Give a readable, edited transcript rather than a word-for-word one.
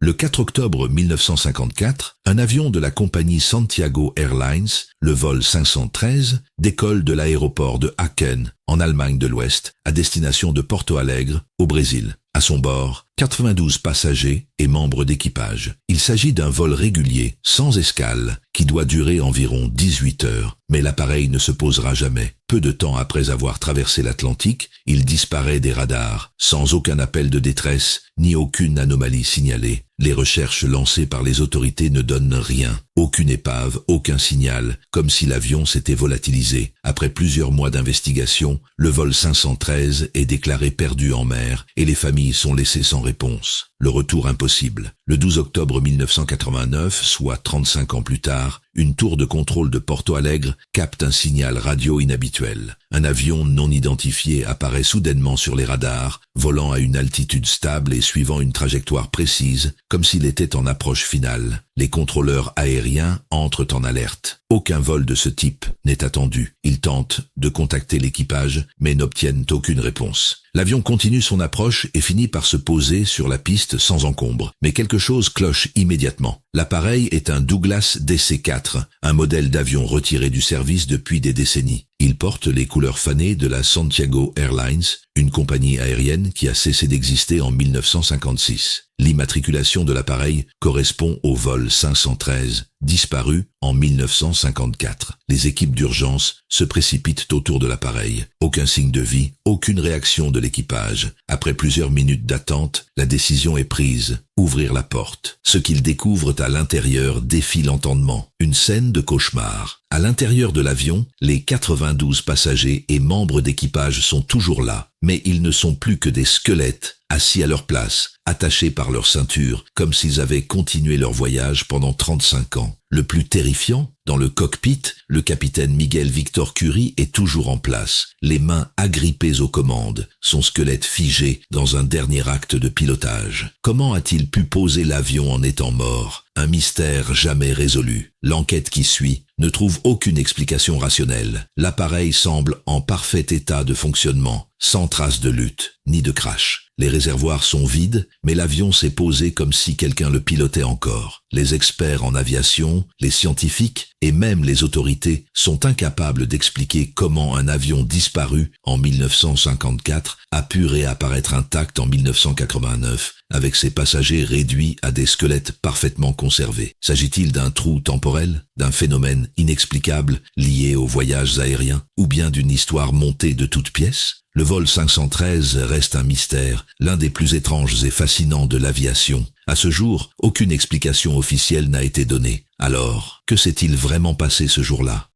Le 4 octobre 1954, un avion de la compagnie Santiago Airlines, le vol 513, décolle de l'aéroport de Aachen, en Allemagne de l'Ouest, à destination de Porto Alegre, au Brésil. À son bord, 92 passagers et membres d'équipage. Il s'agit d'un vol régulier, sans escale, qui doit durer environ 18 heures. Mais l'appareil ne se posera jamais. Peu de temps après avoir traversé l'Atlantique, il disparaît des radars, sans aucun appel de détresse, ni aucune anomalie signalée. Les recherches lancées par les autorités ne donnent rien. Aucune épave, aucun signal, comme si l'avion s'était volatilisé. Après plusieurs mois d'investigation, le vol 513 est déclaré perdu en mer et les familles sont laissées sans réponse. Le retour impossible. Le 12 octobre 1989, soit 35 ans plus tard, une tour de contrôle de Porto Alegre capte un signal radio inhabituel. Un avion non identifié apparaît soudainement sur les radars, volant à une altitude stable et suivant une trajectoire précise, comme s'il était en approche finale. Les contrôleurs aériens entrent en alerte. Aucun vol de ce type n'est attendu. Ils tentent de contacter l'équipage, mais n'obtiennent aucune réponse. L'avion continue son approche et finit par se poser sur la piste sans encombre. Mais quelque chose cloche immédiatement. L'appareil est un Douglas DC-4, un modèle d'avion retiré du service depuis des décennies. Il porte les couleurs fanées de la Santiago Airlines, une compagnie aérienne qui a cessé d'exister en 1956. L'immatriculation de l'appareil correspond au vol 513, disparu en 1954. Les équipes d'urgence se précipitent autour de l'appareil. Aucun signe de vie, aucune réaction de l'équipage. Après plusieurs minutes d'attente, la décision est prise. Ouvrir la porte. Ce qu'ils découvrent à l'intérieur défie l'entendement. Une scène de cauchemar. À l'intérieur de l'avion, les 92 passagers et membres d'équipage sont toujours là, mais ils ne sont plus que des squelettes, assis à leur place, attachés par leur ceinture, comme s'ils avaient continué leur voyage pendant 35 ans. Le plus terrifiant, dans le cockpit, le capitaine Miguel Victor Curie est toujours en place, les mains agrippées aux commandes, son squelette figé dans un dernier acte de pilotage. Comment a-t-il pu poser l'avion en étant mort ? Un mystère jamais résolu. L'enquête qui suit ne trouve aucune explication rationnelle. L'appareil semble en parfait état de fonctionnement, sans trace de lutte, ni de crash. Les réservoirs sont vides, mais l'avion s'est posé comme si quelqu'un le pilotait encore. Les experts en aviation, les scientifiques et même les autorités sont incapables d'expliquer comment un avion disparu en 1954 a pu réapparaître intact en 1989, avec ses passagers réduits à des squelettes parfaitement conservés. S'agit-il d'un trou temporel, d'un phénomène inexplicable lié aux voyages aériens, ou bien d'une histoire montée de toutes pièces ? Le vol 513 reste un mystère, l'un des plus étranges et fascinants de l'aviation. À ce jour, aucune explication officielle n'a été donnée. Alors, que s'est-il vraiment passé ce jour-là ?